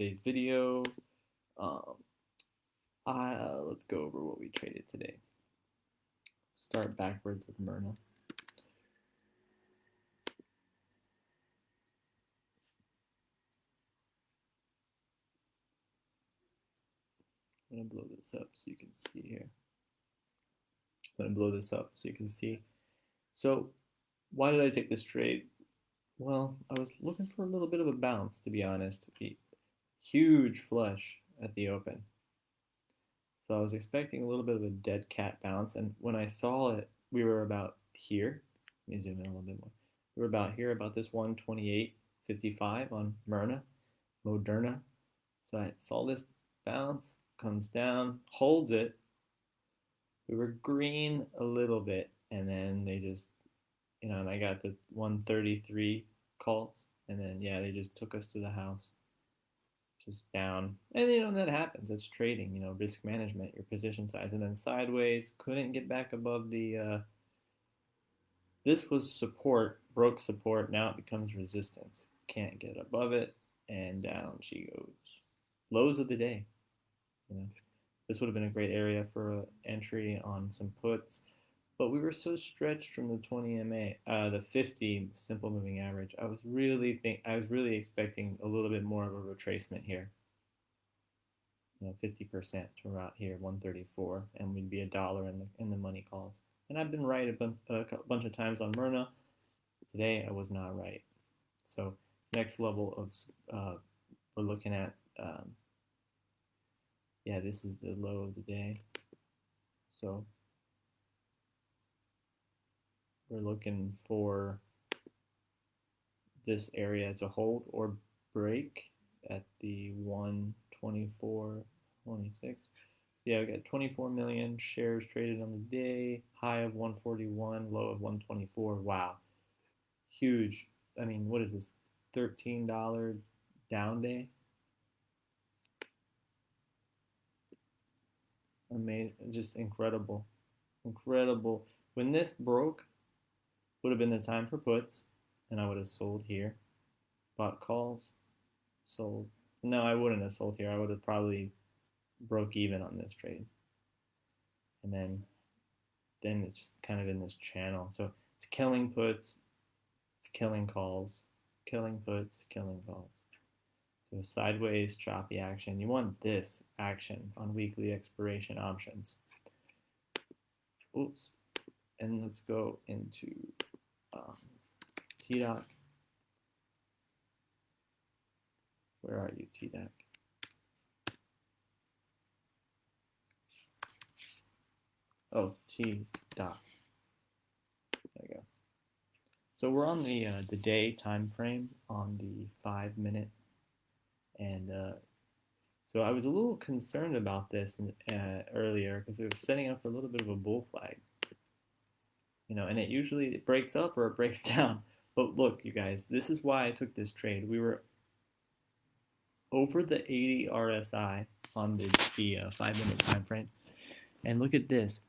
today's video. Um, let's go over what we traded today. Start backwards with Myrna. I'm gonna blow this up so you can see here. I'm gonna blow this up so you can see. So, why did I take this trade? Well, I was looking for a little bit of a bounce, to be honest. A huge flush at the open. So I was expecting a little bit of a dead cat bounce, and when I saw it, we were about here. Let me zoom in a little bit more. We were about here, about this 128.55 on Moderna. So I saw this bounce, comes down, holds it. We were green a little bit, and then they just, and I got the 133 calls, and then yeah, they just took us to the house, just down. And that happens. It's trading, risk management, your position size, and then sideways, couldn't get back above the. This was support, broke support. Now it becomes resistance. Can't get above it, and down she goes. Lows of the day. This would have been a great area for an entry on some puts, but we were so stretched from the 20 MA, the 50 simple moving average. I was really expecting a little bit more of a retracement here. 50% to about here, 134, and we'd be $1 in the money calls. And I've been right a bunch of times on Myrna. Today I was not right. So next level of we're looking at. Yeah, this is the low of the day. So we're looking for this area to hold or break at the 124.26. Yeah, we got 24 million shares traded on the day, high of 141, low of 124. Wow, huge. I mean, what is this? $13 down day. Amazing, just incredible, incredible. When this broke, would have been the time for puts, and I would have sold here, bought calls, sold. No, I wouldn't have sold here. I would have probably broke even on this trade, and then it's just kind of in this channel. So it's killing puts, it's killing calls, killing puts, killing calls. So sideways choppy action. You want this action on weekly expiration options. Oops. And let's go into TDOC. Where are you, TDOC? Oh, TDOC. There we go. So we're on the day time frame on the 5 minute, and so I was a little concerned about this earlier because it was setting up for a little bit of a bull flag, and it usually breaks up or it breaks down. But look, you guys, this is why I took this trade. We were over the 80 RSI on the 5 minute time frame, and look at this.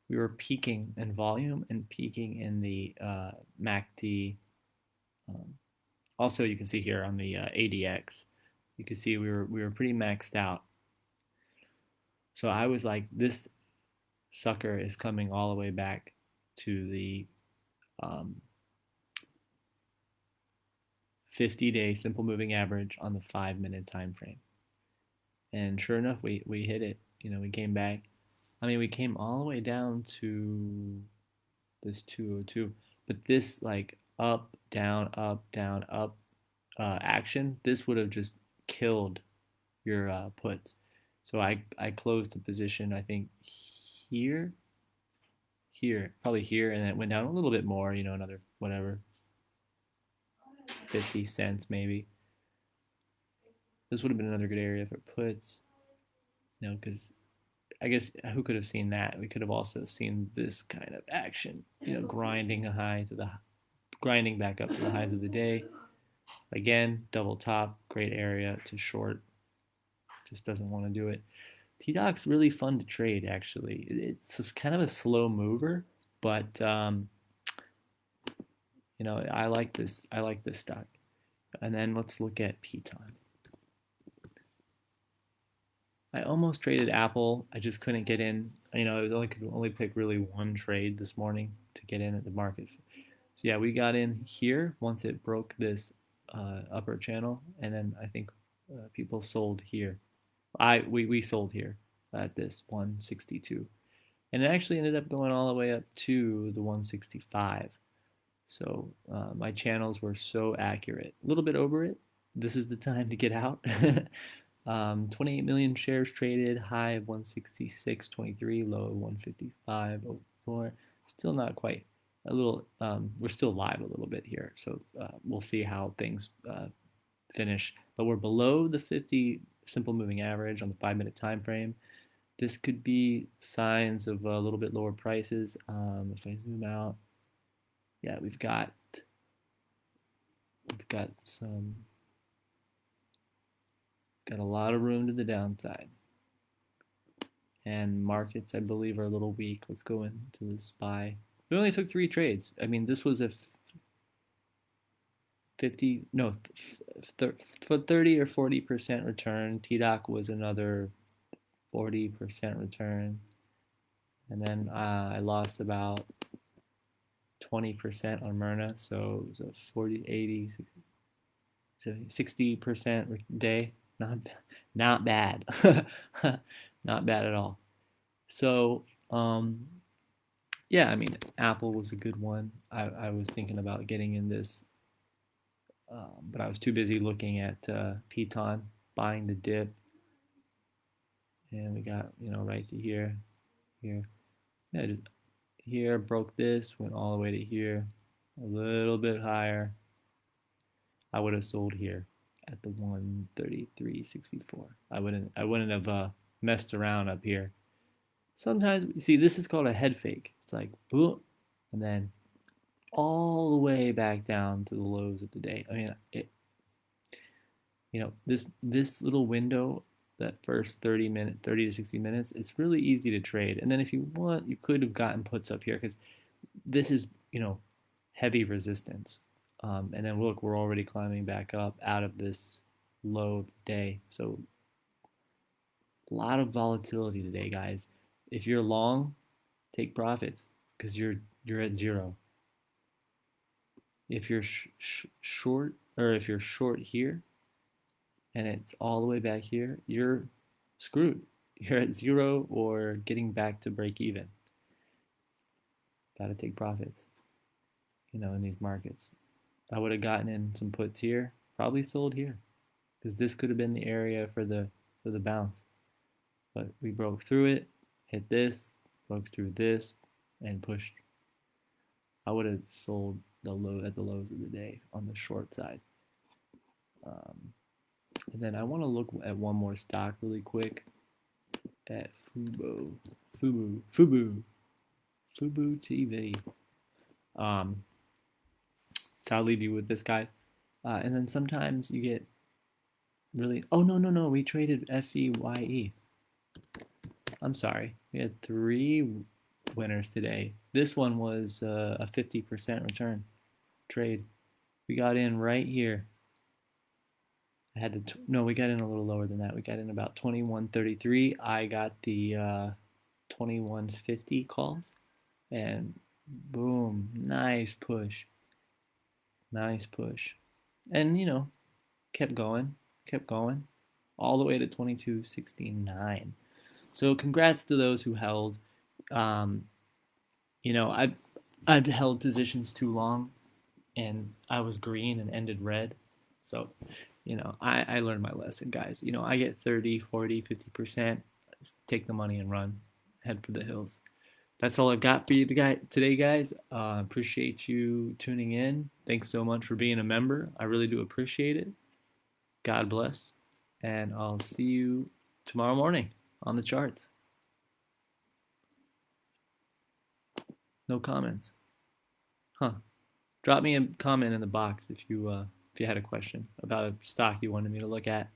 We were peaking in volume and peaking in the MACD. Also, you can see here on the ADX, you can see we were pretty maxed out. So I was like, this sucker is coming all the way back to the 50-day simple moving average on the 5 minute time frame. And sure enough, we hit it. We came back. I mean, we came all the way down to this 202, but this like up, down, up action, this would have just killed your puts. So I closed the position, I think here, probably here, and then it went down a little bit more, another whatever, 50 cents maybe. This would have been another good area for puts, because I guess who could have seen that? We could have also seen this kind of action, grinding back up to the highs of the day. Again, double top, great area to short. Just doesn't want to do it. TDOC's really fun to trade, actually. It's just kind of a slow mover, but I like this. I like this stock. And then let's look at Piton. almost traded Apple. I just couldn't get in. I could only pick really one trade this morning to get in at the market. So yeah, we got in here once it broke this upper channel, and then I think people sold here. We sold here at this 162, and it actually ended up going all the way up to the 165. So my channels were so accurate. A little bit over it. This is the time to get out. 28 million shares traded, high of 166.23, low of 155.04. Still not quite. We're still live a little bit here, so we'll see how things finish. But we're below the 50 simple moving average on the 5-minute time frame. This could be signs of a little bit lower prices. If I zoom out, yeah, we've got got a lot of room to the downside. And markets, I believe, are a little weak. Let's go into the SPY. We only took 3 trades. I mean, this was a 30 or 40% return. TDOC was another 40% return. And then I lost about 20% on Myrna, so it was a 40, 80, 60, 60% day. Not bad. Not bad at all. So yeah, I mean, Apple was a good one. I was thinking about getting in this, but I was too busy looking at Piton, buying the dip, and we got right to here, yeah, just here, broke this, went all the way to here, a little bit higher. I would have sold here at the 133.64. I wouldn't have messed around up here. Sometimes you see this is called a head fake. It's like boom, and then all the way back down to the lows of the day. I mean, this little window, that first 30 to 60 minutes, it's really easy to trade. And then if you want, you could have gotten puts up here because this is heavy resistance. And then look, we're already climbing back up out of this low of the day. So a lot of volatility today, guys. If you're long, take profits because you're at zero. If you're short, or if you're short here and it's all the way back here, you're screwed. You're at zero or getting back to break even. Got to take profits, in these markets. I would have gotten in some puts here, probably sold here, because this could have been the area for the bounce. But we broke through it, hit this, broke through this, and pushed. I would have sold at the lows of the day on the short side. And then I want to look at one more stock really quick, at Fubo TV. So I'll leave you with this, guys. And then sometimes you get really. Oh no! We traded FEYE. I'm sorry. We had 3 winners today. This one was a 50% return trade. We got in right here. I had to. No, we got in a little lower than that. We got in about 21.33. I got the 21.50 calls, and boom, nice push. Nice push. And, kept going, all the way to 22.69. So congrats to those who held. I've held positions too long, and I was green and ended red. So, I learned my lesson, guys. I get 30, 40, 50%. Take the money and run. Head for the hills. That's all I've got for you today, guys. Appreciate you tuning in. Thanks so much for being a member. I really do appreciate it. God bless. And I'll see you tomorrow morning on the charts. No comments. Drop me a comment in the box if you had a question about a stock you wanted me to look at.